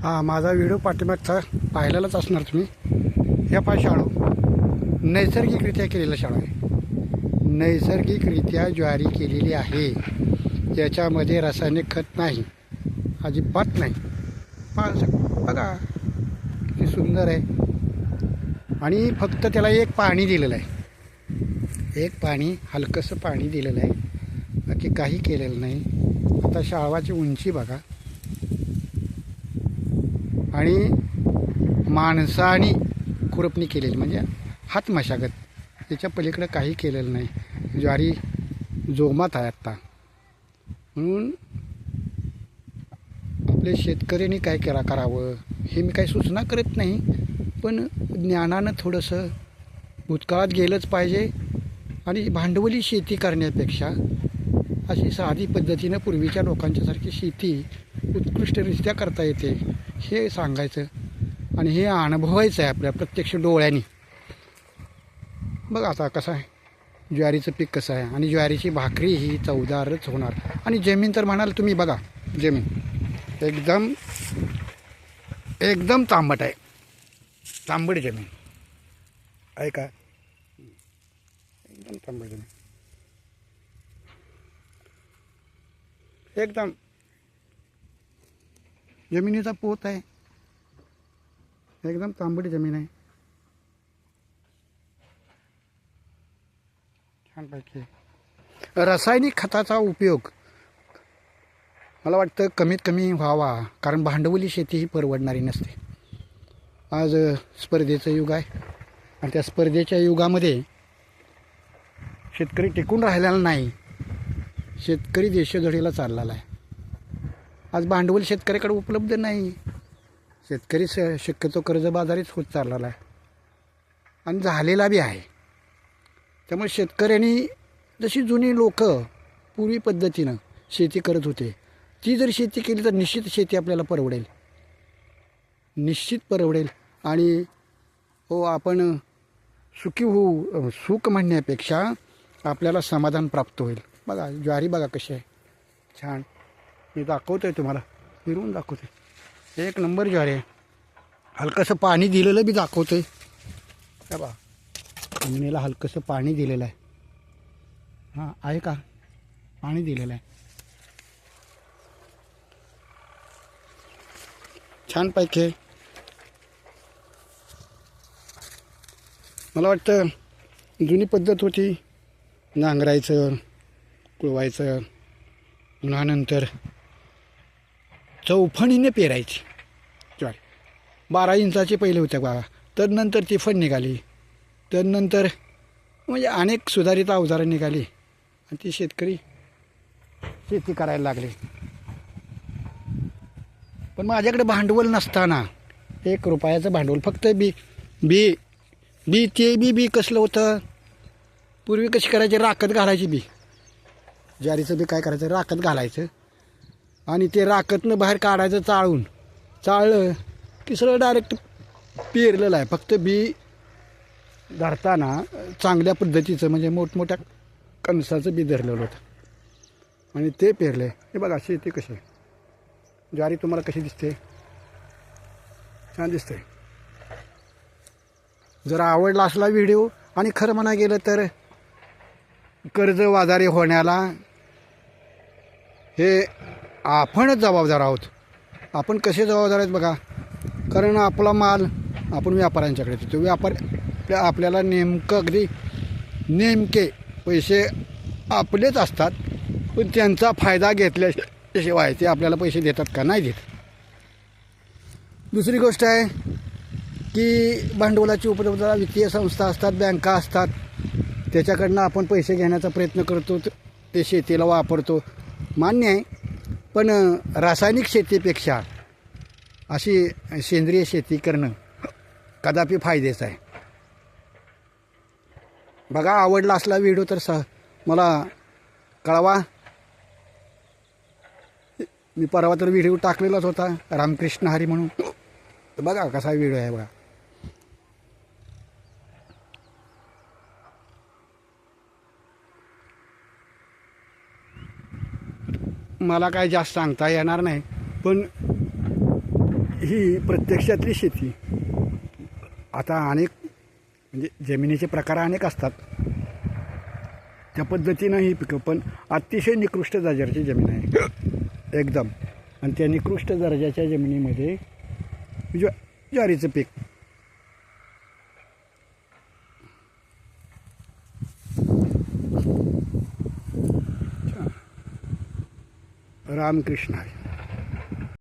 हा माझा व्हिडिओ पाठीमागचा पाहिलेलाच असणार तुम्ही. ह्या पाय शाळू नैसर्गिकरित्या केलेला शाळा आहे. नैसर्गिकरित्या ज्वारी केलेली आहे. याच्यामध्ये रासायनिक खत नाही, अजिबात नाही. बघा किती सुंदर आहे. आणि फक्त त्याला एक पाणी दिलेलं आहे, एक पाणी हलकंसं पाणी दिलेलं आहे, बाकी काही केलेलं नाही. आता शाळवाची उंची बघा. आणि माणसाने खुरपणी केलेली म्हणजे हात मशागत, त्याच्या पलीकडे काही केलेलं नाही. ज्वारी जोमात आहे आत्ता. म्हणून आपले शेतकऱ्यांनी काय करावं हे मी काही सूचना करत नाही, पण ज्ञानानं थोडंसं भूतकाळात गेलंच पाहिजे. आणि भांडवली शेती करण्यापेक्षा अशी साधी पद्धतीनं पूर्वीच्या लोकांच्यासारखी शेती उत्कृष्टरित्या करता येते हे सांगायचं. आणि हे अनुभवायचं आहे आपल्या प्रत्यक्ष डोळ्यांनी. बघा आता कसं आहे ज्वारीचं पीक कसं आहे. आणि ज्वारीची भाकरी ही चवदारच होणार. आणि जमीन तर म्हणाल तुम्ही बघा, जमीन एकदम एकदम तांबट आहे, तांबट जमीन आहे का, एकदम तांबट जमीन, एकदम जमिनीचा पोत आहे, एकदम तांबट जमीन आहे. छानपैकी रासायनिक खताचा उपयोग मला वाटतं कमीत कमी व्हावा, कारण भांडवली शेती ही परवडणारी नसते. आज स्पर्धेचं युग आहे आणि त्या स्पर्धेच्या युगामध्ये शेतकरी टिकून राहिलेला नाही, शेतकरी देशोधडीला चाललेला आहे. आज भांडवल शेतकऱ्याकडे उपलब्ध नाही. शेतकरी शक्यतो कर्जबाजारीच होत चाललेला आहे आणि झालेला बी आहे. त्यामुळे शेतकऱ्यांनी जशी जुनी लोक पूर्वी पद्धतीनं शेती करत होते ती जर शेती केली तर निश्चित शेती आपल्याला परवडेल, निश्चित परवडेल. आणि हो आपण सुखी होऊ, सुख म्हणण्यापेक्षा आपल्याला समाधान प्राप्त होईल. बघा ज्वारी बघा कशी आहे, छान. मी दाखवतो आहे तुम्हाला, फिरवून दाखवतो आहे. एक नंबर ज्वारी आहे. हलकंसं पाणी दिलेलं बी दाखवतो आहे. का बा जमिनीला हलकंसं पाणी दिलेलं आहे. हां आहे का, पाणी दिलेलं आहे छानपैकी. मला वाटतं जुनी पद्धत होती नांगरायचं, कुळवायचं, उन्हानंतर चौफणीने पेरायची ज्वारी. 12 इंचाची पहिले होत्या बघा, तदनंतर ती फण निघाली, तदनंतर म्हणजे अनेक सुधारित अवजारं निघाली आणि ती शेतकरी शेती करायला लागले. पण माझ्याकडे भांडवल नसताना 1 रुपयाचं भांडवल, फक्त बी बी बी ते बी कसलं होतं. पूर्वी कशी करायची, राखत घालायची बी, ज्वारीचं बी काय करायचं, राखत घालायचं आणि ते राखतनं बाहेर काढायचं, चाळलं की सगळं डायरेक्ट पेरलेलं आहे. फक्त बी धरताना चांगल्या पद्धतीचं म्हणजे मोठमोठ्या कणसाचं बी धरलेलं होतं आणि ते पेरले. हे बघा शेती कशी आहे. ज्वारी तुम्हाला कशी दिसते, छान दिसते. जर आवडला असला व्हिडिओ, आणि खरं म्हणा गेलं तर कर्जबाजारी होण्याला हे आपणच जबाबदार आहोत. आपण कसे जबाबदार आहेत बघा, कारण आपला माल आपण व्यापाऱ्यांच्याकडे देतो. व्यापार आपल्याला अगदी नेमके पैसे आपलेच असतात, पण त्यांचा फायदा घेतल्याशिवाय ते आपल्याला पैसे देतात का, नाही देत. दुसरी गोष्ट आहे की भांडवलाची उपलब्धता वित्तीय संस्था असतात, बँका असतात, त्याच्याकडनं आपण पैसे घेण्याचा प्रयत्न करतो, ते शेतीला वापरतो, मान्य आहे. पण रासायनिक शेतीपेक्षा अशी सेंद्रिय शेती करणं कदापि फायद्याचं आहे. बघा आवडला असला व्हिडिओ तर मला कळवा. मी परवा तर व्हिडिओ टाकलेलाच होता रामकृष्ण हरी म्हणून, बघा कसा व्हिडिओ आहे बघा. मला काय जास्त सांगता येणार नाही, पण ही प्रत्यक्षातली शेती. आता अनेक म्हणजे जमिनीचे प्रकार अनेक असतात, त्या पद्धतीनं ही पिकं, पण अतिशय निकृष्ट दर्जाची जमीन आहे एकदम. आणि त्या निकृष्ट दर्जाच्या जमिनीमध्ये ज्वारीचं पीक. रामकृष्ण हरी.